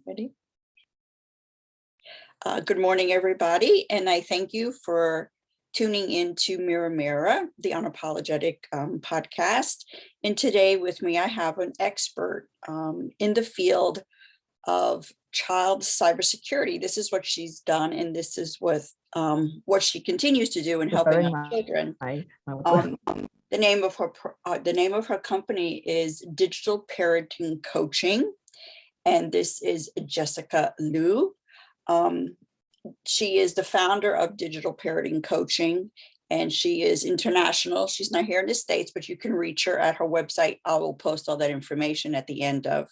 Ready? Good morning, everybody, and I thank you for tuning in to Mirror Mirror, the unapologetic podcast. And today with me, I have an expert in the field of child cybersecurity. This is what she's done, and this is what she continues to do in helping our children. The name of her company is Digital Parenting Coaching, and this is Jessie Liew. She is the founder of Digital Parenting Coaching, and she is international. She's not here in the States, but you can reach her at her website. I will post all that information at the end of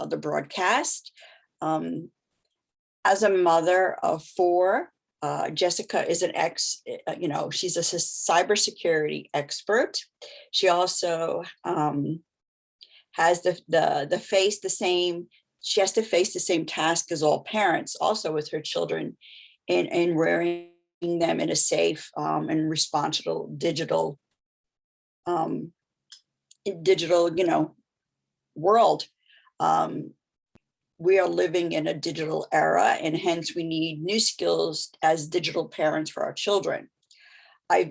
the broadcast. As a mother of four, Jessica is she's a cybersecurity expert. She also has she has to face the same task as all parents, also with her children, in rearing them in a safe and responsible digital world. We are living in a digital era, and hence we need new skills as digital parents for our children. She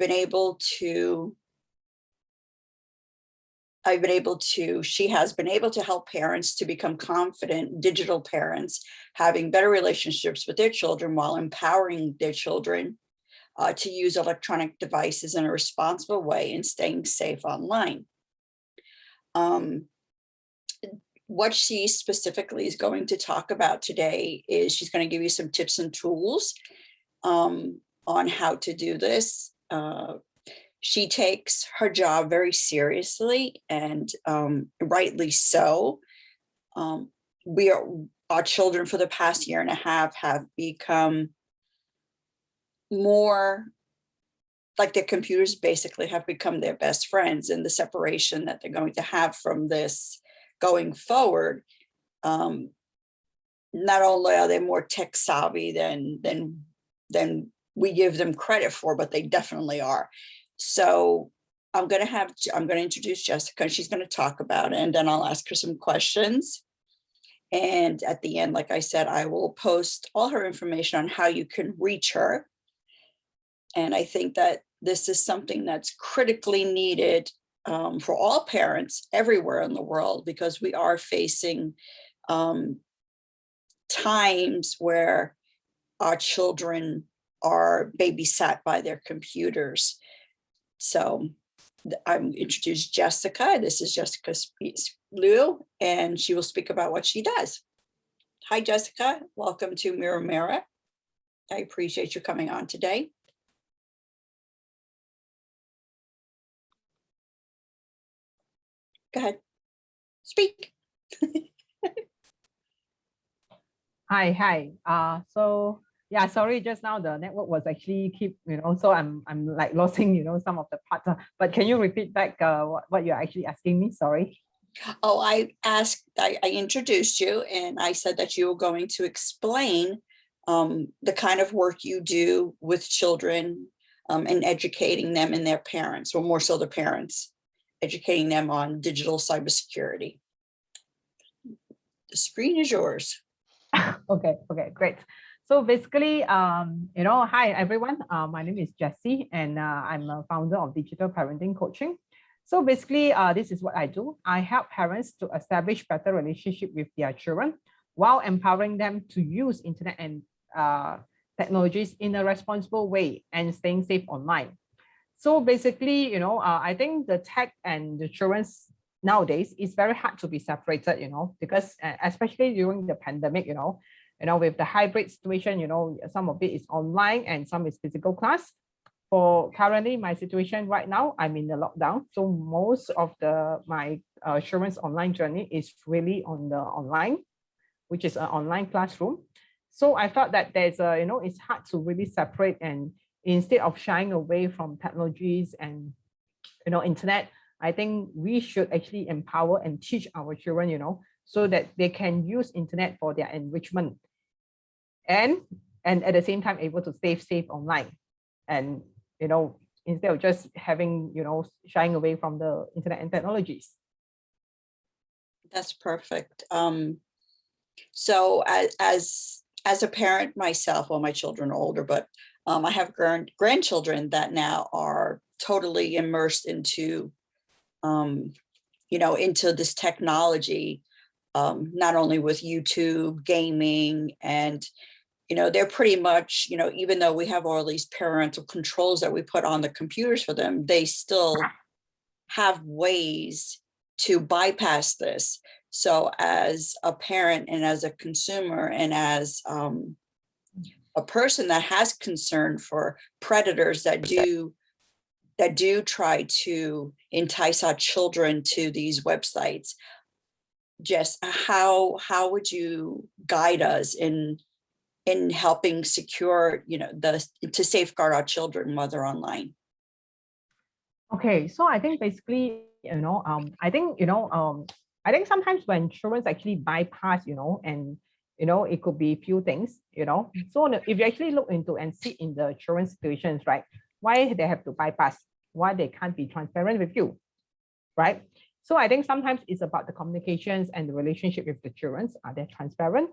has been able to help parents to become confident digital parents, having better relationships with their children while empowering their children to use electronic devices in a responsible way and staying safe online. What she specifically is going to talk about today is she's going to give you some tips and tools on how to do this. She takes her job very seriously, and rightly so. Our children for the past year and a half have become more like their computers basically have become their best friends, and the separation that they're going to have from this going forward. Not only are they more tech savvy than we give them credit for, but they definitely are. So I'm going to introduce Jessica, and she's going to talk about it, and then I'll ask her some questions. And at the end, like I said, I will post all her information on how you can reach her. And I think that this is something that's critically needed for all parents everywhere in the world, because we are facing times where our children are babysat by their computers. So I'm introduced Jessica. This is Jessie Liew, and she will speak about what she does. Hi, Jessica. Welcome to Mirror Mirror. I appreciate you coming on today. Go ahead. Speak. Hi. So yeah, sorry, just now the network was actually so I'm like losing, some of the parts. But can you repeat back what you're actually asking me? Sorry. Oh, I introduced you, and I said that you were going to explain the kind of work you do with children and educating them and their parents, or more so the parents, educating them on digital cybersecurity. The screen is yours. Okay, great. So basically, hi everyone. My name is Jessie, and I'm a founder of Digital Parenting Coaching. So basically, this is what I do. I help parents to establish better relationship with their children while empowering them to use internet and technologies in a responsible way and staying safe online. So basically, I think the tech and the children's nowadays is very hard to be separated, because especially during the pandemic, with the hybrid situation, some of it is online and some is physical class. For currently my situation right now, I'm in the lockdown. So most of my children's online journey is really on the online, which is an online classroom. So I felt that there's it's hard to really separate, and instead of shying away from technologies and, internet, I think we should actually empower and teach our children, so that they can use internet for their enrichment and at the same time able to stay safe online. And, instead of just having, shying away from the internet and technologies. That's perfect. So as a parent myself, well, my children are older, but I have grandchildren that now are totally immersed into, into this technology, not only with YouTube, gaming, and, they're pretty much, even though we have all these parental controls that we put on the computers for them, they still have ways to bypass this. So as a parent and as a consumer and as a person that has concern for predators that do try to entice our children to these websites, Jess, how would you guide us in helping secure, to safeguard our children while they're online? Okay, so I think basically, I think sometimes when children actually bypass, and it could be few things, So if you actually look into and see in the children's situations, right, why they have to bypass, why they can't be transparent with you, right? So I think sometimes it's about the communications and the relationship with the children. Are they transparent?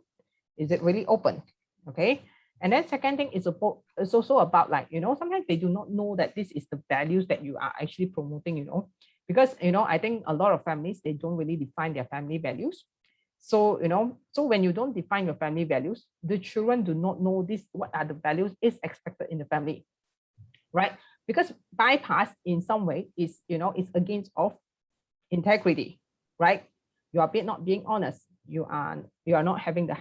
Is it really open? Okay. And then second thing is it's also about, like, sometimes they do not know that this is the values that you are actually promoting, because, I think a lot of families, they don't really define their family values. So, so when you don't define your family values, the children do not know what are the values is expected in the family, right? Because bypass in some way is, is against of integrity, right? You are not being honest. You are not having the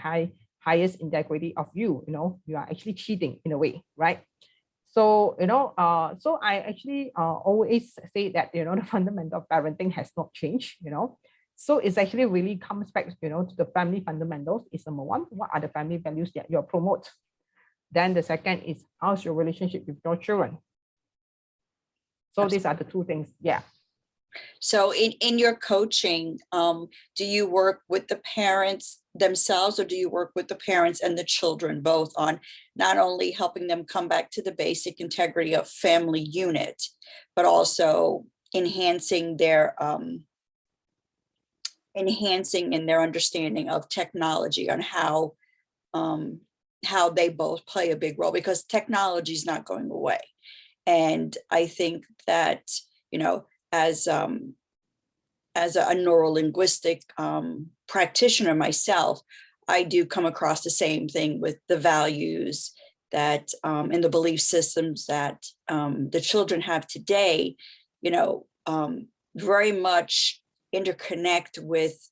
highest integrity of you, you are actually cheating in a way, right? So, so I actually always say that, the fundamental of parenting has not changed, So it's actually really comes back, to the family fundamentals. Is number one, what are the family values that you promote? Then the second is, how's your relationship with your children? So these are the two things. Yeah. So in your coaching, do you work with the parents themselves, or do you work with the parents and the children both on not only helping them come back to the basic integrity of family unit, but also enhancing in their understanding of technology, on how they both play a big role, because technology is not going away. And I think that, as a neurolinguistic practitioner myself, I do come across the same thing with the values that and the belief systems that the children have today, very much interconnect with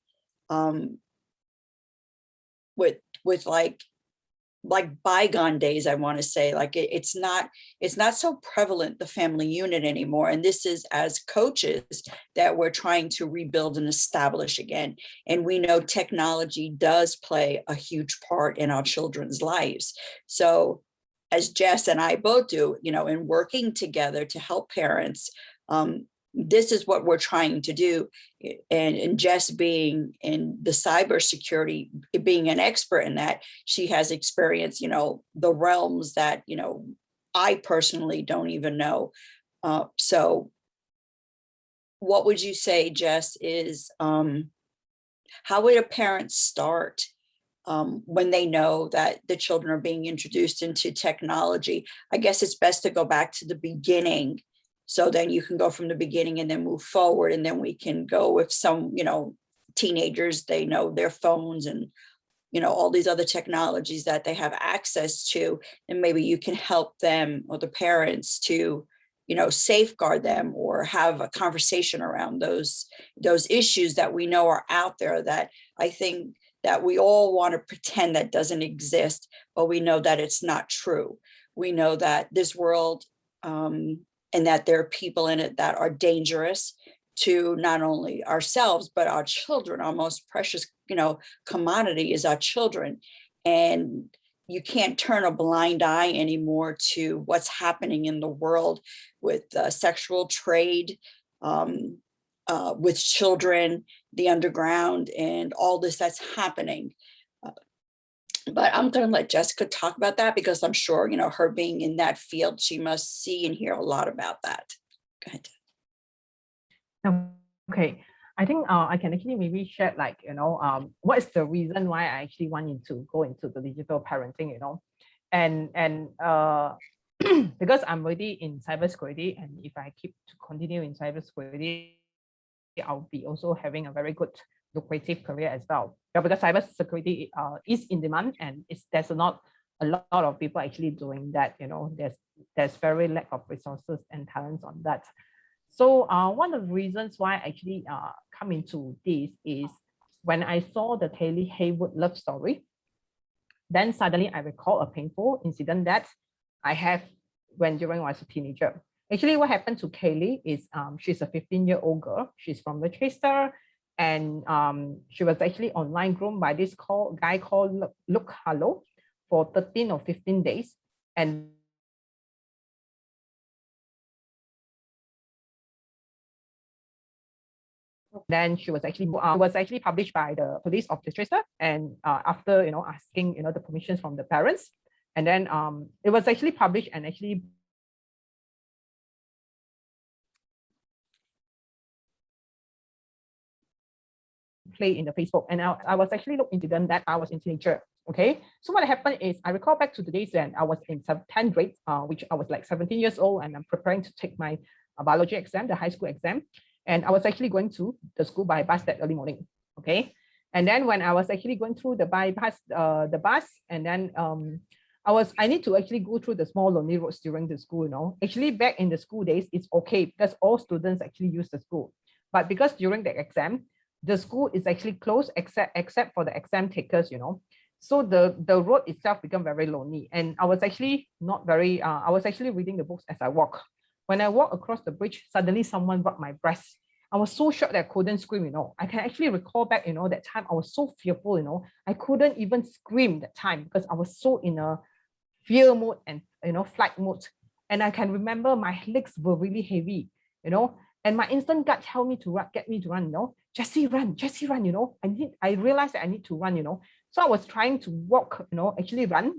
like bygone days. I want to say, like, it's not so prevalent, the family unit, anymore. And this is as coaches that we're trying to rebuild and establish again. And we know technology does play a huge part in our children's lives. So as Jess and I both do, in working together to help parents, this is what we're trying to do. And Jess, being in the cybersecurity, being an expert in that, she has experienced, the realms that, I personally don't even know. So what would you say, Jess, is how would a parent start when they know that the children are being introduced into technology? I guess it's best to go back to the beginning. So then you can go from the beginning and then move forward. And then we can go with some, teenagers, they know their phones and, all these other technologies that they have access to. And maybe you can help them, or the parents, to, safeguard them, or have a conversation around those issues that we know are out there, that I think that we all want to pretend that doesn't exist, but we know that it's not true. We know that this world, and that there are people in it that are dangerous to not only ourselves, but our children. Our most precious, commodity is our children. And you can't turn a blind eye anymore to what's happening in the world with sexual trade, with children, the underground, and all this that's happening. But I'm going to let Jessica talk about that, because I'm sure, her being in that field, she must see and hear a lot about that. Go ahead. Okay. I think I can actually maybe share like, what is the reason why I actually wanted to go into the digital parenting, and because I'm already in cybersecurity, and if I keep to continue in cybersecurity, I'll be also having a very good lucrative career as well. Yeah, because cybersecurity is in demand, and there's not a lot of people actually doing that. There's very lack of resources and talents on that. So one of the reasons why I actually come into this is when I saw the Kaylee Haywood love story, then suddenly I recall a painful incident that I have during I was a teenager. Actually, what happened to Kaylee is she's a 15-year-old girl. She's from Manchester, and she was actually online groomed by this guy called Luke Harlow for 13 or 15 days. And then she was actually published by the police of Manchester, and after asking the permissions from the parents, and then it was actually published and actually play in the Facebook. And I was actually looked into them that I was in teenager. Okay, so what happened is I recall back to the days when I was in 10th grade, which I was like 17 years old, and I'm preparing to take my biology exam, the high school exam. And I was actually going to the school by bus that early morning. Okay, and then when I was actually going through the bus, and then I need to actually go through the small lonely roads during the school. Actually, back in the school days, it's okay because all students actually use the school. But because during the exam, the school is actually closed except for the exam takers. So the road itself became very lonely, and I was actually not very I was actually reading the books as I walk. When I walk across the bridge, suddenly someone rubbed my breast. I was so shocked that I couldn't scream. I can actually recall back, that time I was so fearful. I couldn't even scream that time because I was so in a fear mode and flight mode. And I can remember my legs were really heavy, and my instant gut told me to get me to run, Jessie, run, I realized that I need to run, So I was trying to walk, actually run,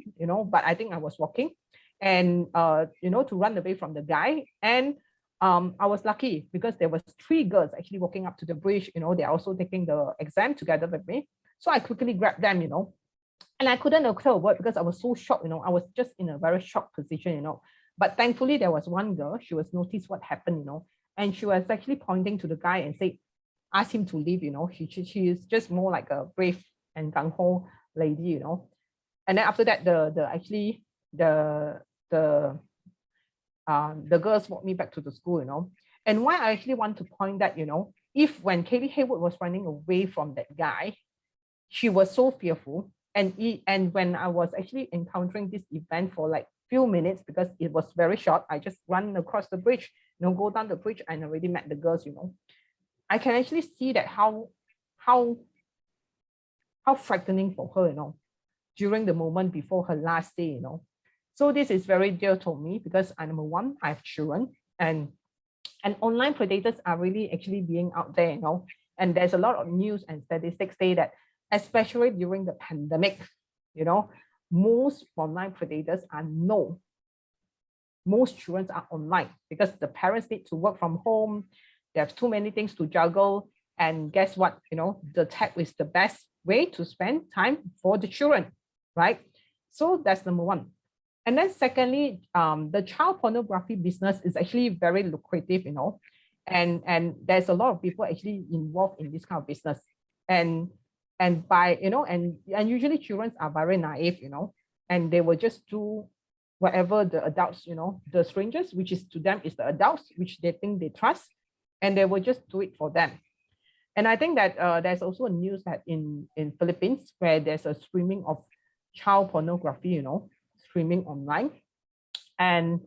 but I think I was walking and, to run away from the guy. And I was lucky because there was 3 girls actually walking up to the bridge, they're also taking the exam together with me. So I quickly grabbed them, and I couldn't utter a word because I was so shocked, I was just in a very shocked position, But thankfully, there was one girl, she was noticed what happened, and she was actually pointing to the guy and say, ask him to leave, she is just more like a brave and gung-ho lady, And then after that, the girls walked me back to the school, And why I actually want to point that, if when Kaylee Haywood was running away from that guy, she was so fearful. And when I was actually encountering this event for like few minutes, because it was very short, I just run across the bridge, go down the bridge, and already met the girls, I can actually see that how frightening for her, during the moment before her last day, So this is very dear to me because number one, I have children, and online predators are really actually being out there, and there's a lot of news and statistics say that, especially during the pandemic, most online predators are known. Most children are online because the parents need to work from home. They have too many things to juggle. And guess what? The tech is the best way to spend time for the children, right? So that's number one. And then secondly, the child pornography business is actually very lucrative, and there's a lot of people actually involved in this kind of business. And by, and usually children are very naive, and they will just do whatever the adults, the strangers, which is to them is the adults, which they think they trust, and they will just do it for them. And I think that there's also a news that in Philippines where there's a streaming of child pornography, streaming online, and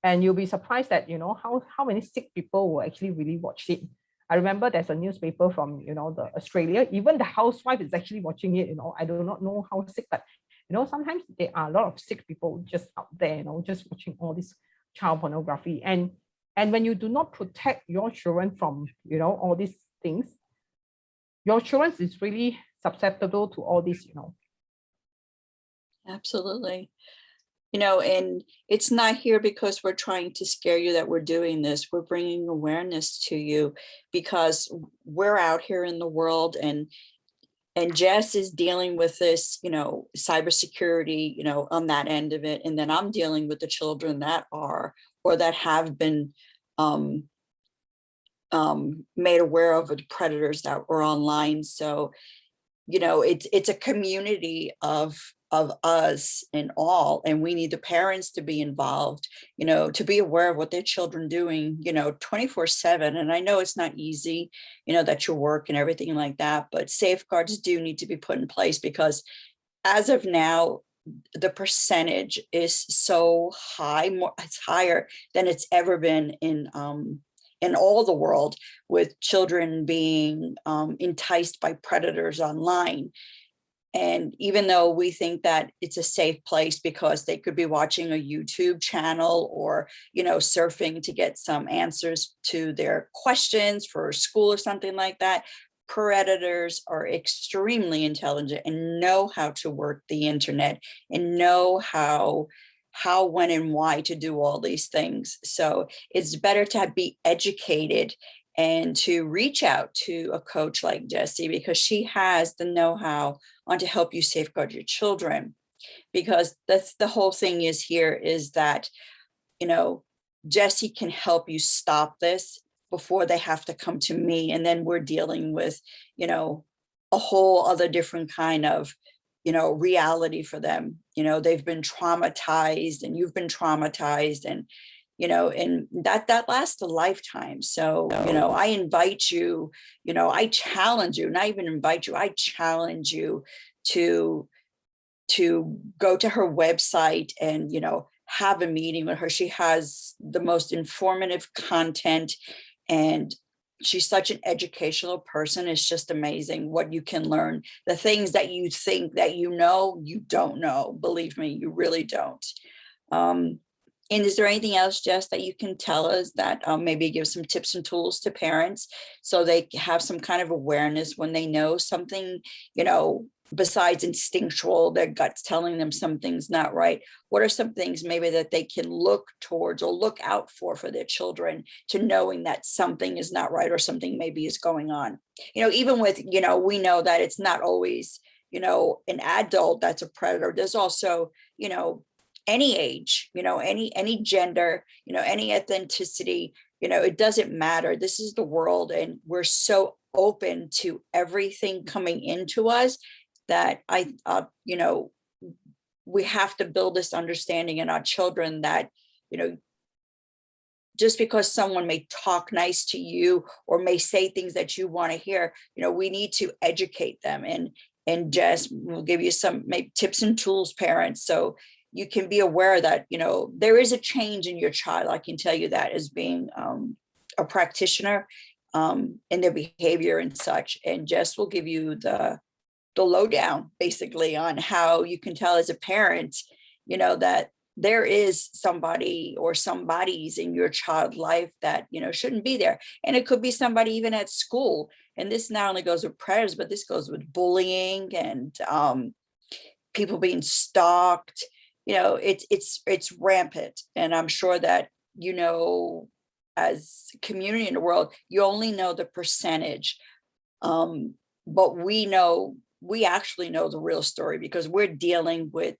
you'll be surprised that how many sick people will actually really watch it. I remember there's a newspaper from the Australia, even the housewife is actually watching it. I do not know how sick, but sometimes there are a lot of sick people just out there, just watching all this child pornography. And when you do not protect your children from all these things, your children is really susceptible to all this. Absolutely. And it's not here because we're trying to scare you that we're doing this. We're bringing awareness to you because we're out here in the world, and Jess is dealing with this, cybersecurity, on that end of it. And then I'm dealing with the children that are, or that have been made aware of the predators that were online. So, it's a community of us and all, and we need the parents to be involved, to be aware of what their children doing, 24/7. And I know it's not easy, that you work and everything like that, but safeguards do need to be put in place, because as of now, the percentage is so high, it's higher than it's ever been in all the world, with children being enticed by predators online. And even though we think that it's a safe place because they could be watching a YouTube channel or, surfing to get some answers to their questions for school or something like that, predators are extremely intelligent and know how to work the internet and know how, when, and why to do all these things. So it's better to be educated and to reach out to a coach like Jessie, because she has the know-how on to help you safeguard your children. Because that's the whole thing is that, Jessie can help you stop this before they have to come to me. And then we're dealing with, a whole other different kind of, reality for them. They've been traumatized, and you've been traumatized, and and that lasts a lifetime. So, I invite you, I challenge you, not even invite you, I challenge you to go to her website and, have a meeting with her. She has the most informative content, and she's such an educational person. It's just amazing what you can learn. The things that you think that you don't know. Believe me, you really don't. And is there anything else, Jess, that you can tell us that maybe give some tips and tools to parents so they have some kind of awareness when they know something, besides instinctual, their gut's telling them something's not right? What are some things maybe that they can look towards or look out for their children, to knowing that something is not right or something maybe is going on? Even with, we know that it's not always, an adult that's a predator. There's also, any age, any gender, any ethnicity, it doesn't matter. This is the world, and we're so open to everything coming into us that we have to build this understanding in our children that, just because someone may talk nice to you or may say things that you want to hear, we need to educate them. And Jess will give you some maybe tips and tools, parents, so you can be aware that, there is a change in your child. I can tell you that, as being a practitioner in their behavior and such. And Jess will give you the lowdown basically on how you can tell as a parent, that there is somebody or somebodies in your child life that, shouldn't be there. And it could be somebody even at school. And this not only goes with predators, but this goes with bullying and people being stalked. It's rampant. And I'm sure that, as a community in the world, you only know the percentage. But we actually know the real story, because we're dealing with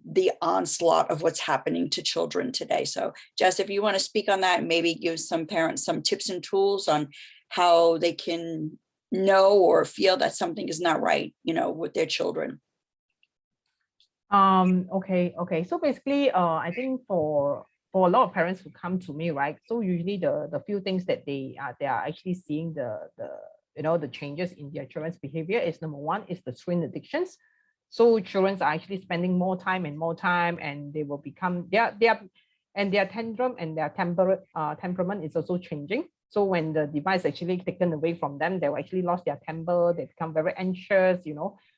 the onslaught of what's happening to children today. So Jess, if you want to speak on that, and maybe give some parents some tips and tools on how they can know or feel that something is not right, with their children. Okay. So basically, I think for a lot of parents who come to me, right? So usually the few things that they are actually seeing the changes in their children's behavior is, number one is the screen addictions. So children are actually spending more time, and they will become their tantrum and their temperament is also changing. So when the device actually taken away from them, they will actually lost their temper. They become very anxious,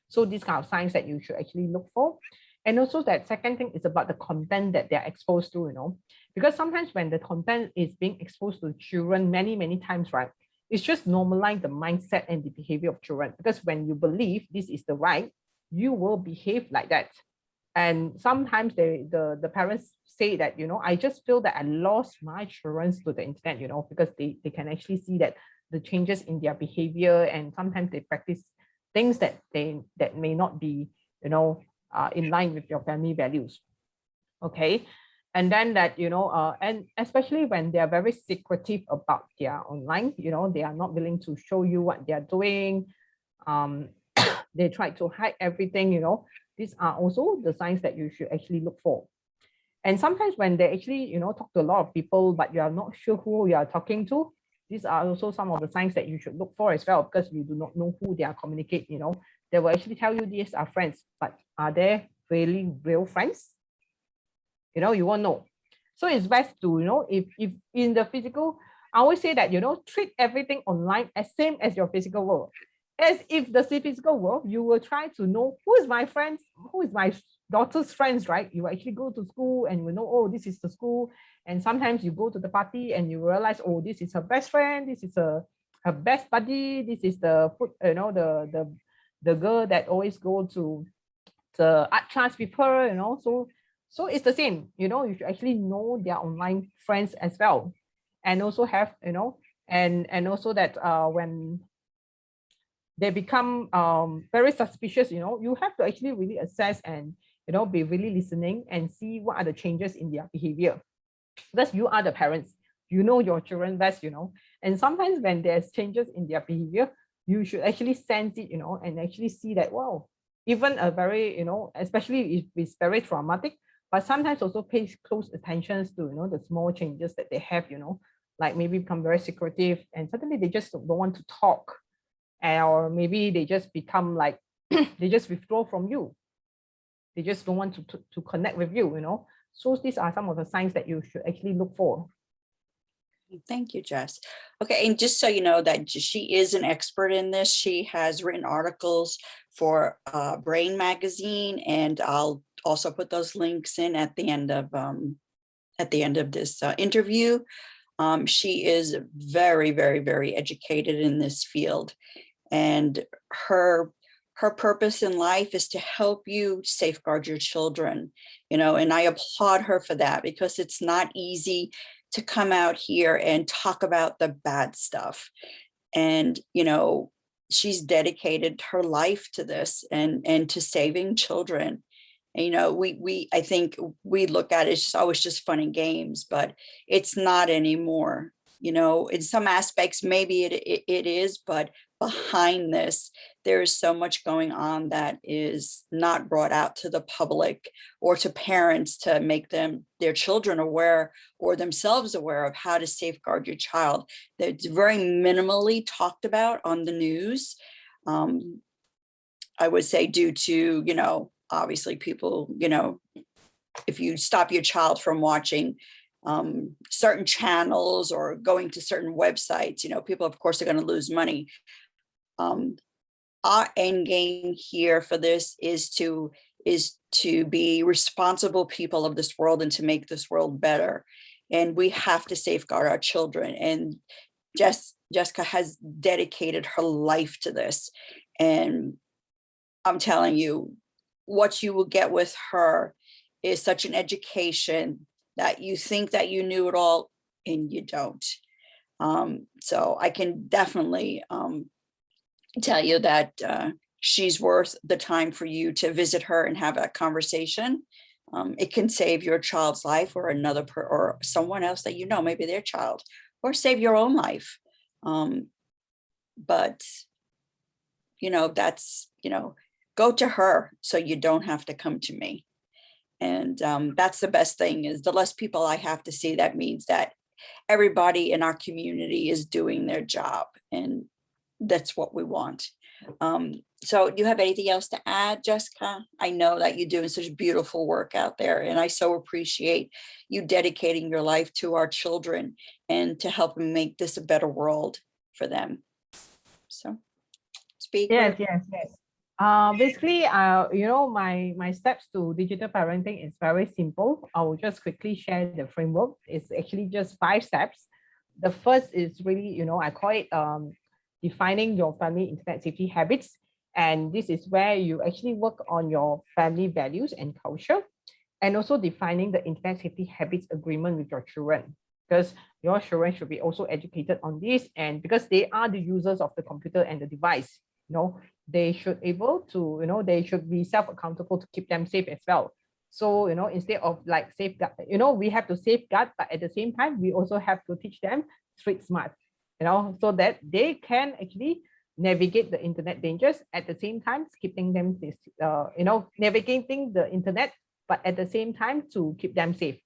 So these kind of signs that you should actually look for. And also that second thing is about the content that they're exposed to, because sometimes when the content is being exposed to children many, many times, right, it's just normalize the mindset and the behavior of children. Because when you believe this is the right, you will behave like that. And sometimes the parents say that, I just feel that I lost my children to the internet, because they can actually see that the changes in their behavior, and sometimes they practice things that may not be, in line with your family values. Okay. And then that, and especially when they are very secretive about their online, they are not willing to show you what they are doing. They try to hide everything, these are also the signs that you should actually look for. And sometimes when they actually, talk to a lot of people, but you are not sure who you are talking to, these are also some of the signs that you should look for as well, because you do not know who they are communicating, They will actually tell you these are friends, but are they really real friends? You won't know. So it's best to, if in the physical, I always say that, treat everything online as same as your physical world. As if the physical world, you will try to know who is my friends, who is my daughter's friends, right? You actually go to school and you will know, oh, this is the school. And sometimes you go to the party and you realize, oh, this is her best friend, this is her best buddy, this is the the girl that always go to the art class with her, so it's the same, you should actually know their online friends as well. And also have, and also that when they become very suspicious, you have to actually really assess and, be really listening and see what are the changes in their behavior. Because you are the parents, you know your children best, and sometimes when there's changes in their behavior, you should actually sense it, and actually see that, wow, even a very, especially if it's very traumatic, but sometimes also pay close attention to, the small changes that they have, like maybe become very secretive and suddenly they just don't want to talk, or maybe they just become like, they just withdraw from you. They just don't want to connect with you, So these are some of the signs that you should actually look for. Thank you, Jess. Okay, and just so you know that she is an expert in this, she has written articles for Brain magazine, and I'll also put those links in at the end of this interview. She is very, very, very educated in this field, and her purpose in life is to help you safeguard your children, and I applaud her for that, because it's not easy to come out here and talk about the bad stuff. And, she's dedicated her life to this and to saving children. And, I think we look at it, it's always just fun and games, but it's not anymore. In some aspects, maybe it is, but behind this, there is so much going on that is not brought out to the public or to parents to make their children aware or themselves aware of how to safeguard your child. It's very minimally talked about on the news. I would say due to, obviously people, if you stop your child from watching certain channels or going to certain websites, people, of course, are going to lose money. Our end game here for this is to be responsible people of this world and to make this world better. And we have to safeguard our children. And Jessica has dedicated her life to this. And I'm telling you, what you will get with her is such an education that you think that you knew it all and you don't. So I can definitely tell you that she's worth the time for you to visit her and have that conversation. It can save your child's life or or someone else that maybe their child, or save your own life. But that's go to her so you don't have to come to me. And that's the best thing, is the less people I have to see, that means that everybody in our community is doing their job, and that's what we want. So do you have anything else to add, Jessica? I know that you're doing such beautiful work out there, and I so appreciate you dedicating your life to our children and to help them make this a better world for them. So speak. Yes. Basically, my steps to digital parenting is very simple. I will just quickly share the framework. It's actually just 5 steps. The first is really, I call it defining your family internet safety habits. And this is where you actually work on your family values and culture, and also defining the internet safety habits agreement with your children, because your children should be also educated on this, and because they are the users of the computer and the device, they should able to, they should be self-accountable to keep them safe as well. So, instead of like safeguard, we have to safeguard, but at the same time, we also have to teach them street smart, so that they can actually navigate the internet dangers at the same time, keeping them this, navigating the internet, but at the same time to keep them safe.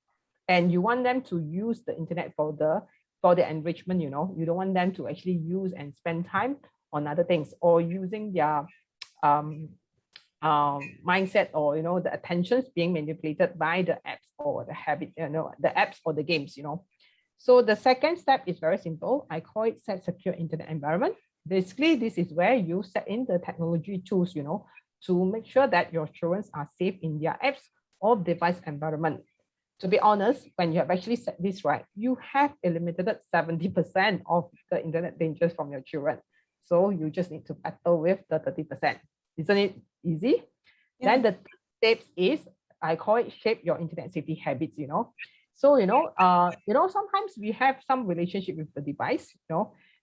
And you want them to use the internet for the enrichment, you don't want them to actually use and spend time on other things, or using their mindset, or the attentions being manipulated by the apps or the habit, the apps or the games. So the second step is very simple. I call it set secure internet environment. Basically, this is where you set in the technology tools, to make sure that your children are safe in their apps or device environment. To be honest, when you have actually set this right, you have eliminated 70% of the internet dangers from your children. So you just need to battle with the 30%. Isn't it easy? Yeah. Then the steps is, I call it shape your internet safety habits, So, sometimes we have some relationship with the device,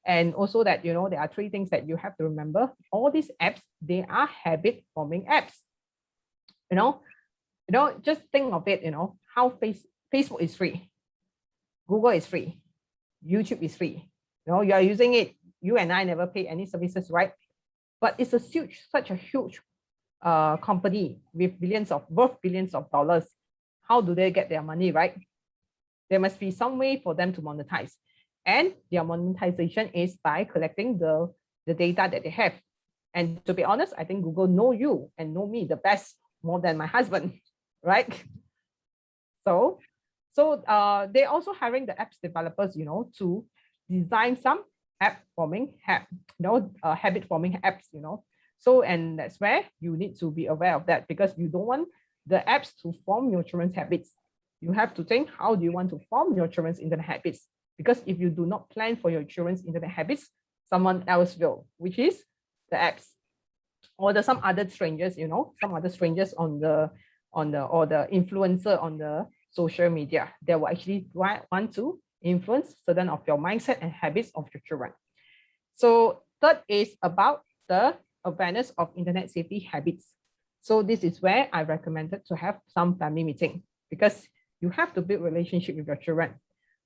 and also that, there are three things that you have to remember. All these apps, they are habit forming apps. Just think of it, how Facebook is free, Google is free, YouTube is free. You are using it. You and I never pay any services, right? But it's such a huge company with worth billions of dollars. How do they get their money, right? There must be some way for them to monetize. And their monetization is by collecting the data that they have. And to be honest, I think Google know you and know me the best, more than my husband, right? So they're also hiring the apps developers, to design some habit forming apps, So, and that's where you need to be aware of that, because you don't want the apps to form your children's habits. You have to think, how do you want to form your children's internet habits? Because if you do not plan for your children's internet habits, someone else will, which is the apps, or some other strangers, some other strangers or the influencer on the social media. They will actually want to influence certain of your mindset and habits of your children. So third is about the awareness of internet safety habits. So this is where I recommended to have some family meeting, because you have to build relationship with your children.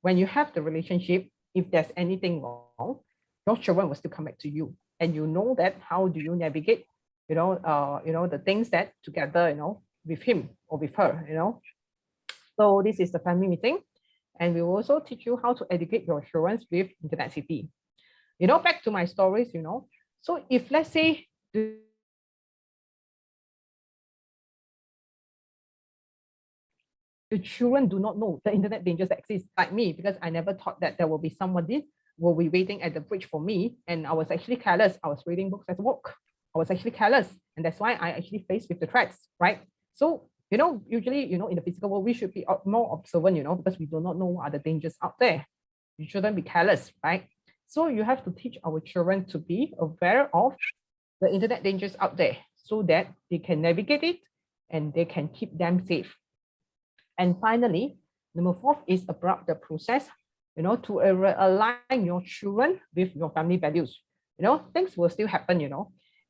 When you have the relationship, if there's anything wrong, your children will still come back to you, and you know that how do you navigate, the things that together, with him or with her, So this is the family meeting, and we will also teach you how to educate your children with internet safety. Back to my stories, So if let's say the children do not know the internet dangers that exist, like me, because I never thought that there will be somebody will be waiting at the bridge for me, and I was actually careless. I was reading books as I walk. I was actually careless, and that's why I actually faced with the threats, right? So, usually, in the physical world, we should be more observant, because we do not know what are the dangers out there. You shouldn't be careless, right? So you have to teach our children to be aware of the internet dangers out there, so that they can navigate it and they can keep them safe. And finally, number 4 is about the process, to align your children with your family values. Things will still happen,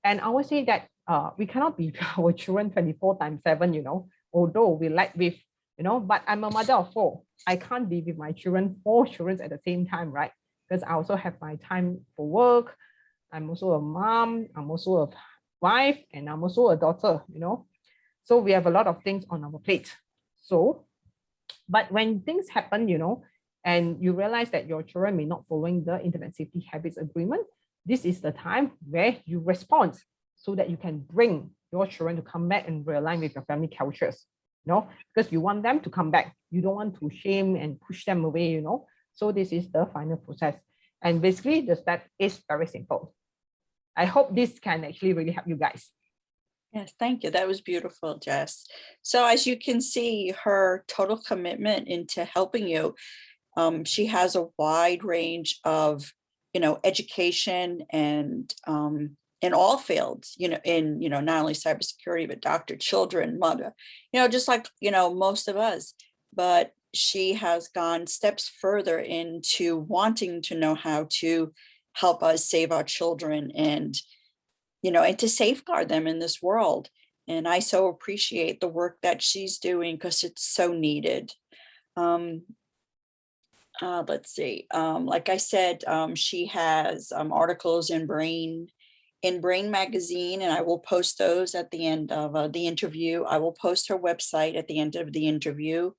And I would say that we cannot be our children 24/7, although we like with, but I'm a mother of 4. I can't be with my 4 children at the same time, right? Because I also have my time for work. I'm also a mom, I'm also a wife, and I'm also a daughter, So we have a lot of things on our plate. So, but when things happen, and you realize that your children may not following the internet safety habits agreement, this is the time where you respond, so that you can bring your children to come back and realign with your family cultures, because you want them to come back. You don't want to shame and push them away, So this is the final process. And basically the step is very simple. I hope this can actually really help you guys. Yes, thank you. That was beautiful, Jess. So as you can see, her total commitment into helping you, she has a wide range of, education and in all fields, in, not only cybersecurity, but doctor, children, mother, just like, most of us. But she has gone steps further into wanting to know how to help us save our children and, and to safeguard them in this world. And I so appreciate the work that she's doing because it's so needed. Let's see. Like I said, she has articles in Brain magazine, and I will post those at the end of the interview. I will post her website at the end of the interview.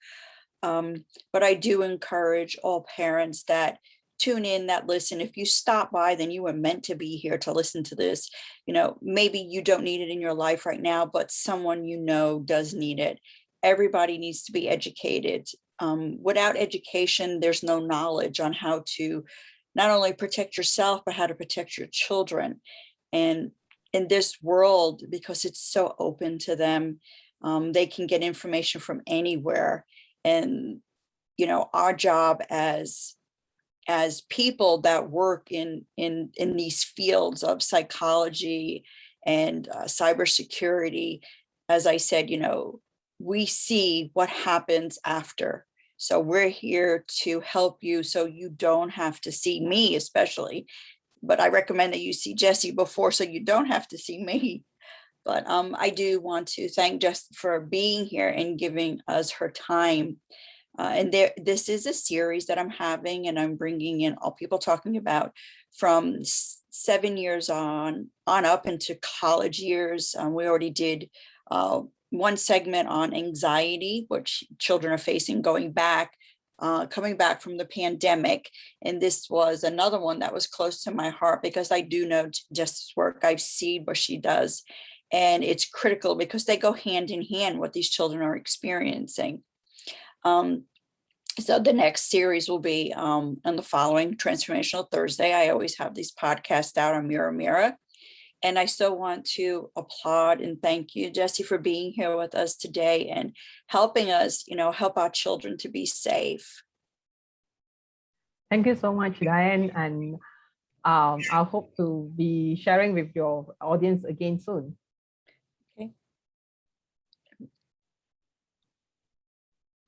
But I do encourage all parents that tune in, that listen. If you stop by, then you were meant to be here to listen to this. Maybe you don't need it in your life right now, but someone does need it. Everybody needs to be educated. Without education, there's no knowledge on how to not only protect yourself, but how to protect your children. And in this world, because it's so open to them, they can get information from anywhere. And, our job as people that work in these fields of psychology and cybersecurity, as I said, we see what happens after. So we're here to help you so you don't have to see me, especially. But I recommend that you see Jessie before so you don't have to see me. But I do want to thank Jessie for being here and giving us her time. This is a series that I'm having, and I'm bringing in all people talking about from 7 years on up into college years. We already did one segment on anxiety, which children are facing coming back from the pandemic. And this was another one that was close to my heart because I do know Jess's work. I've seen what she does, and it's critical because they go hand in hand what these children are experiencing. So the next series will be on the following Transformational Thursday. I always have these podcasts out on Mira. And I so want to applaud and thank you, Jessie, for being here with us today and helping us, help our children to be safe. Thank you so much, Diane. And I hope to be sharing with your audience again soon.